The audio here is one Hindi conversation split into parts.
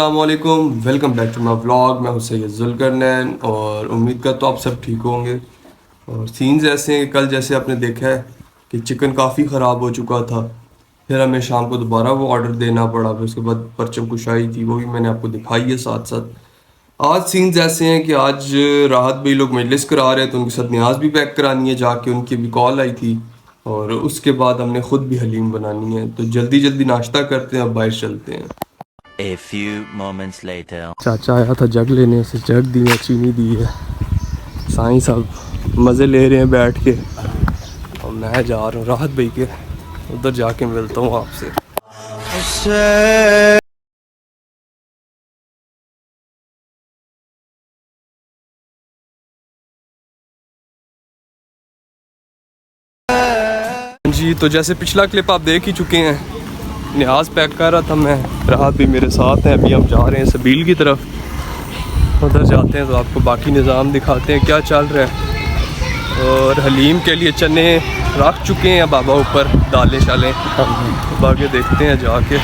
अस्सलामुअलैकुम, welcome back to my vlog. मैं हूं सैयद जुल्करनैन और उम्मीद करता हूँ आप सब ठीक होंगे। और सीन्स ऐसे हैं कि कल जैसे आपने देखा है कि चिकन काफ़ी ख़राब हो चुका था, फिर हमें शाम को दोबारा वो ऑर्डर देना पड़ा। फिर उसके बाद परचम कुशाई थी, वो भी मैंने आपको दिखाई है साथ साथ। आज सीन्स ऐसे हैं कि आज राहत भाई लोग मजलिस करा रहे हैं, तो उनके साथ न्याज भी पैक करानी है जाके, उनकी भी कॉल आई थी। और उसके बाद हमने ख़ुद भी हलीम बनानी है, तो जल्दी जल्दी नाश्ता करते हैं, अब बाहर चलते हैं। A few moments later. चाचा आया था जग लेने, से जग दी है, चीनी दी है। साईं साहब मज़े ले रहे हैं बैठ के, और मैं जा रहा हूँ राहत भाई के उधर, जाके मिलता हूँ आपसे। जी, तो जैसे पिछला क्लिप आप देख ही चुके हैं, न्याज पैक कर रहा था मैं, राहत भी मेरे साथ हैं। अभी हम जा रहे हैं सबील की तरफ, उधर जाते हैं तो आपको बाकी निज़ाम दिखाते हैं क्या चल रहा है। और हलीम के लिए चने रख चुके हैं बाबा ऊपर, दालें शालें, अब आगे देखते हैं जाके।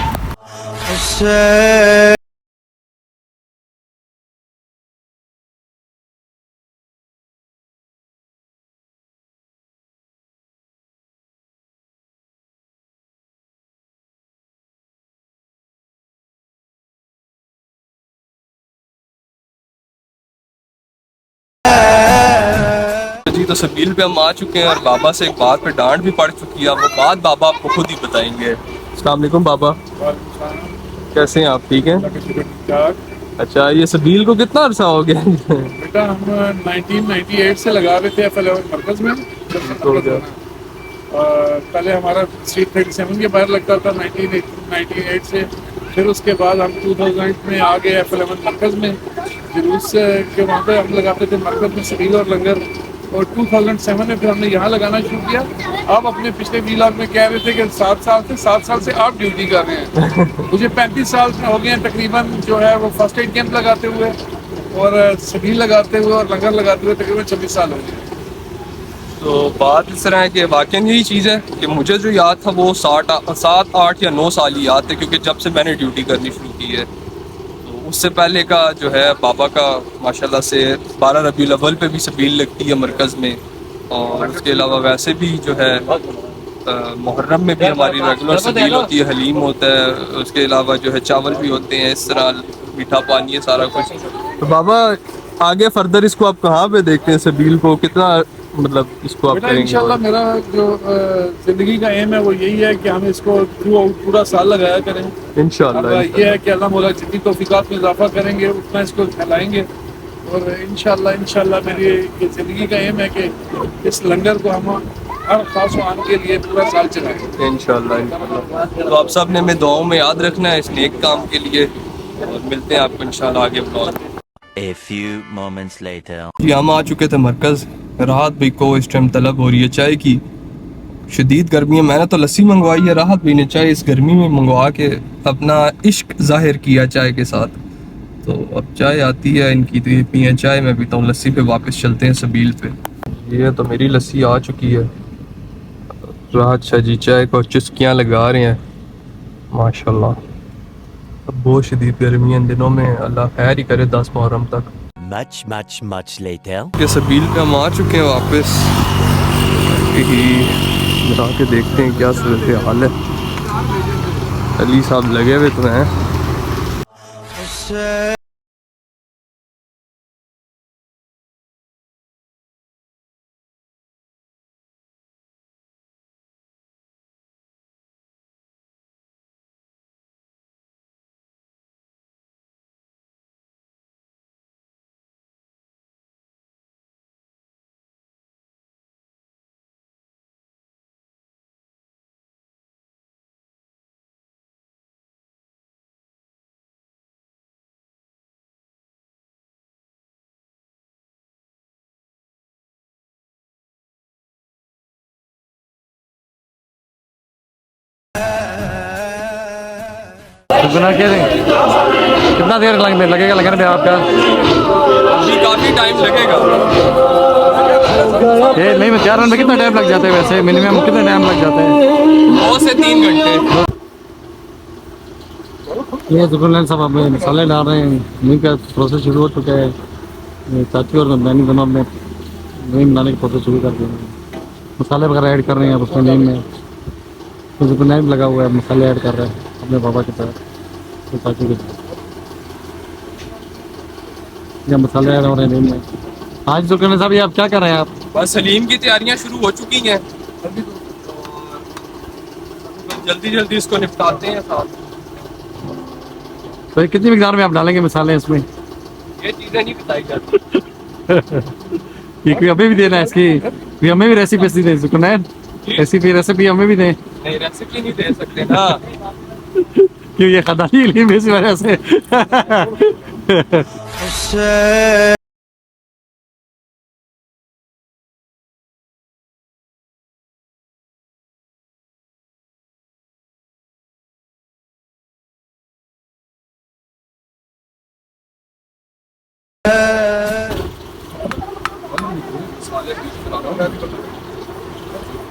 जी, तो सबील पे हम आ चुके हैं और बाबा से एक बात पे डांट भी पड़ चुकी है। वो बात बाबा आपको खुद ही बताएंगे। अस्सलाम वालेकुम बाबा, कैसे हैं आप? ठीक हैं? अच्छा, ये सबील को कितना अरसा हो गया? बेटा हम 1998 से लगा रहे थे एफ11 मरकज में। हो गया। पहले हमारा स्ट्रीट 37 के बाहर लगता था 1998 से। फिर उसके बाद हम 2000 में आ गए एफ11 मरकज में, जुलूस के वहाँ पे हम लगाते थे मरकज में सबील और लंगर। और 2007 में फिर हमने यहाँ लगाना शुरू किया। आप अपने पिछले व्लॉग में कह रहे थे कि 7 साल से आप ड्यूटी कर रहे हैं। मुझे 35 साल हो गए हैं तकरीबन, जो है वो फर्स्ट एड कैंप लगाते हुए और सबील लगाते हुए और लंगर लगाते हुए तकरीबन 26 साल हो गए। तो बात इस तरह है कि वाकई यही चीज़ है कि मुझे जो याद था वो 7, 8 या 9 साल ही याद थे, क्योंकि जब से मैंने ड्यूटी करनी शुरू की है। तो उससे पहले का जो है बाबा का माशाल्लाह से 12 रबीउल अव्वल पे भी सबील लगती है मरकज़ में, और उसके अलावा वैसे भी जो है मुहर्रम में भी हमारी रेगुलर सबील होती है, हलीम होता है, उसके अलावा जो है चावल भी होते हैं, इस तरह मीठा पानी है, सारा कुछ। तो बाबा आगे फर्दर इसको आप कहाँ पे देखते हैं सबील को, कितना मतलब इसको आप करेंगे? इंशाल्लाह मेरा जो जिंदगी का एम है वो यही है कि हम इसको पूरा साल लगाया करें इंशाल्लाह। ये है कि अल्लाह मौला जितनी तौफीकात में इजाफा करेंगे उतना इसको फैलाएंगे। और इंशाल्लाह मेरी ये ज़िंदगी का एम है कि इस लंगर को हम हर खास आन के लिए पूरा साल चलाएं इंशाल्लाह। तो आप सब ने हमें दुआओं में याद रखना है इस नेक काम के लिए, और मिलते हैं आपको इंशाल्लाह आगे blog. A few moments later. जी, हम आ चुके थे मरकज़। राहत भाई को इस टाइम तलब हो रही है चाय की, शदीद गर्मी है। मैंने तो लस्सी मंगवाई है, राहत भाई ने चाय इस गर्मी में मंगवा के अपना इश्क जाहिर किया चाय के साथ। तो अब चाय आती है इनकी, तो ये पिए चाय, मैं पीता हूँ लस्सी। पे वापस चलते हैं सबील पे। ये तो मेरी लस्सी आ चुकी है। राहत शाह जी चाय को चुस्कियाँ लगा रहे हैं माशाल्लाह। अब बहुत शदीद गर्मी है इन दिनों में, अल्लाह खैर ही करे 10 मुहर्रम तक। Much later. के सबील पे हम आ चुके हैं वापस, जाके देखते हैं क्या सूरत हाल है। अली साहब लगे हुए तो हैं। कितना देर लगेगा लगने में आपका? अभी काफ़ी टाइम लगेगा। ये नहीं, मैं 4 रन में कितना टाइम लग जाता है वैसे? मिनिमम कितना टाइम लग जाता है? 2 से 3 घंटे। ये जुकरनैन साहब अपने मसाले डाल रहे हैं। नीम का प्रोसेस शुरू हो चुका है। ये चाची और मैंने दोनों अपने नीम बनाने की प्रोसेस शुरू कर दिए हैं। मसाले वगैरह ऐड कर रहे हैं अब उसमें नीम में। तो जुकरनैन भी लगा हुआ है, मसाले ऐड कर रहा है अपने पापा की तरह, तो चाची की तरह। या मसाले ऐड हो रहे हैं नीम में। आज जुकरनैन साहब ये आप क्या कर रहे हैं आप? बस सलीम की तैयारियां शुरू हो चुकी हैं, जल्दी जल्दी इसको निपटाते हैं साथ। तो ये कितनी मिकदार में आप डालेंगे मसाले इसमें? ये चीज़ें नहीं बताई जाती। ये कोई हमें भी देना है इसकी, कोई हमें भी रेसिपी दें जुकरनैन, रेसिपी हमें भी दें। नहीं, रेसिपी नहीं दे सकते ना। क्यों, ये खदानी इल्म इस वजह से?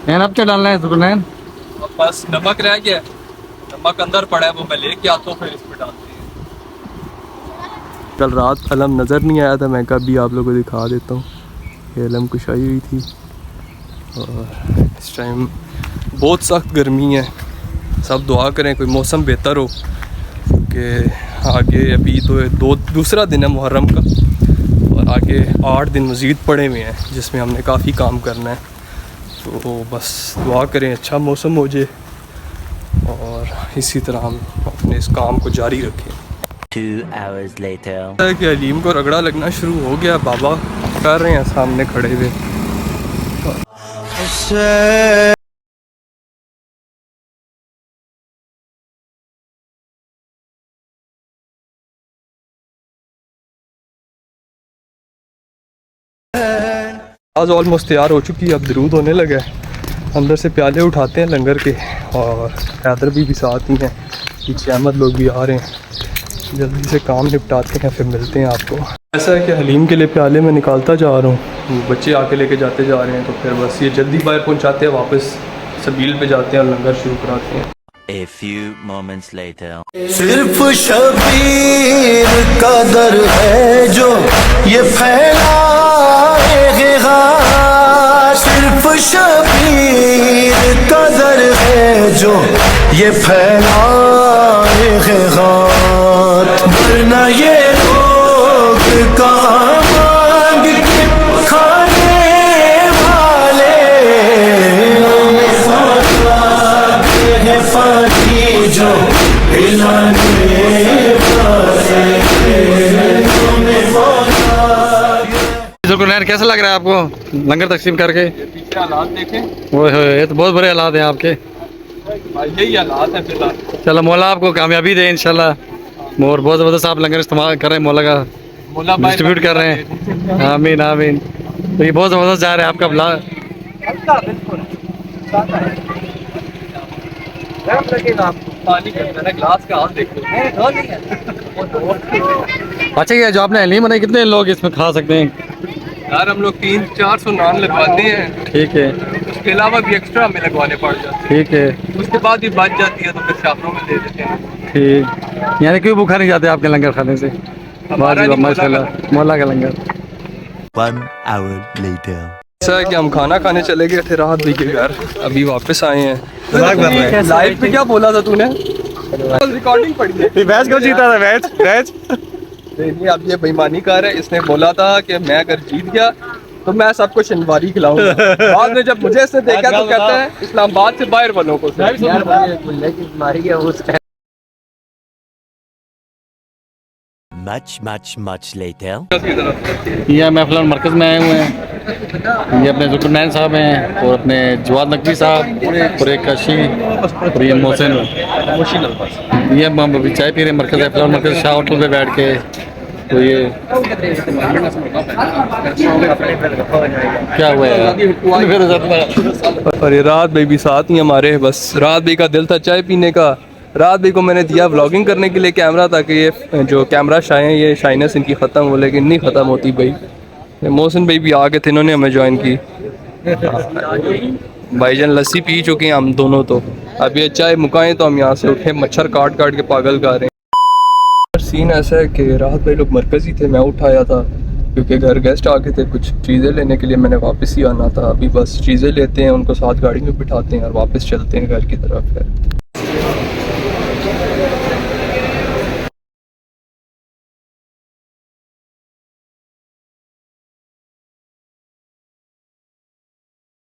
नैन अब क्या डालना है जुकरनैन? अब बस नमक रह गया है, नमक अंदर पड़ा है, वो मैं लेके आता हूँ, फिर इसमें डालते हैं। कल रात अलम नज़र नहीं आया था, मैं कभी आप लोगों को दिखा देता हूँ। ये अलम कुशाई हुई थी और इस टाइम बहुत सख्त गर्मी है। सब दुआ करें कोई मौसम बेहतर हो, कि आगे अभी तो दूसरा दिन है मुहर्रम का, और आगे 8 दिन मज़ीद पड़े हुए हैं जिसमें हमने काफ़ी काम करना है। तो बस दुआ करें अच्छा मौसम हो जाए और इसी तरह हम अपने इस काम को जारी रखें। 2 hours later. कि अलीम को रगड़ा लगना शुरू हो गया, बाबा कर रहे हैं सामने खड़े हुए। आज ऑलमोस्ट तैयार हो चुकी है, अब दरूद होने लगा है। अंदर से प्याले उठाते हैं लंगर के, और हैदर भी साथ ही हैं, पीछे अहमद लोग भी आ रहे हैं। जल्दी से काम निपटाते हैं, फिर मिलते हैं आपको। ऐसा है कि हलीम के लिए प्याले मैं निकालता जा रहा हूँ, बच्चे आके लेके जाते जा रहे हैं, तो फिर बस ये जल्दी बाहर पहुँचाते हैं, वापस सबील पे जाते हैं और लंगर शुरू कराते हैं। A few moments later. सिर्फ शबीर का दर है जो ये फैलाएगा, सिर्फ शबीर का दर है जो ये फैलाएगा, वरना ये लोग कहाँ मांग के खाने वाले हैं, पानी जो पिलाने जुकरनैन कैसा लग रहा है आपको लंगर तकसीम करके? पीछे हालात देखें, ओए होए, ये तो बहुत बुरे हालात हैं आपके। यही हालात है फिलहाल। चलो मौला आपको कामयाबी दे इंशाल्लाह। और बहुत ज़बरदस्त आप लंगर इस्तेमाल कर रहे हैं, मौला का डिस्ट्रीब्यूट कर रहे हैं। आमीन आमीन। तो ये बहुत ज़बरदस्त जा रहा है आपका ब्लॉग। पानी ग्लास का हाथ देखो। अच्छा, ये जो आपने हलीम बनाई, कितने लोग इसमें खा सकते हैं? यार हम लोग 300-400 नान लगवाते हैं, ठीक है उसके अलावा भी एक्स्ट्रा हमें लगवाने पड़ जाते हैं। ठीक है उसके बाद ही बच जाती है तो फिर शापरों में दे देते हैं। ठीक। यानी क्यों भूखा नहीं जाते आपके लंगर खाने से? हमारा नहीं, माशाल्लाह, मौला का लंगर। 1 hour later. ऐसा है कि हम खाना खाने चले गए थे राहत भाई के घर, अभी वापस आए हैं। लाइव पे क्या बोला था तूने? रिकॉर्डिंग पड़ी है। मैच कौन जीता था? मैच नहीं, अब ये बेईमानी कर रहा है। इसने बोला था कि मैं अगर जीत गया तो मैं सबको शनिवारी खिलाऊंगा। बाद में जब मुझे इसने देखा तो कहता है इस्लामाबाद से बाहर वालों को। Much later. ये महफिल मरकज़ में आए हुए हैं। ये अपने जुकरनैन साहब हैं, और अपने जवाद नकवी साहब, और एक काशी, और ये मोहसिन। ये हम अभी चाय पी रहे हैं मरकज़ महफिल मरकज़ शाह होटल पे बैठ के। तो ये क्या हुआ है? और ये रात भाई भी साथ ही हमारे, बस रात भाई का दिल था चाय पीने का। रात भाई को मैंने दिया व्लॉगिंग करने के लिए कैमरा, ताकि ये जो कैमरा शाय हैं ये शाइनेस इनकी ख़त्म हो, लेकिन नहीं ख़त्म होती भाई। मोहसिन भाई भी आ गए थे, इन्होंने हमें ज्वाइन की। भाईजान लस्सी पी चुके हैं हम दोनों, तो अब ये चाय मुकाएं तो हम यहाँ से उठे, मच्छर काट काट के पागल कर रहे हैं। सीन ऐसा है कि राहत भाई लोग मरकज़ी थे, मैं उठाया था क्योंकि घर गेस्ट आ गए थे कुछ चीज़ें लेने के लिए, मैंने वापस ही आना था। अभी बस चीज़ें लेते हैं, उनको साथ गाड़ी में बिठाते हैं और वापस चलते हैं घर की तरफ है।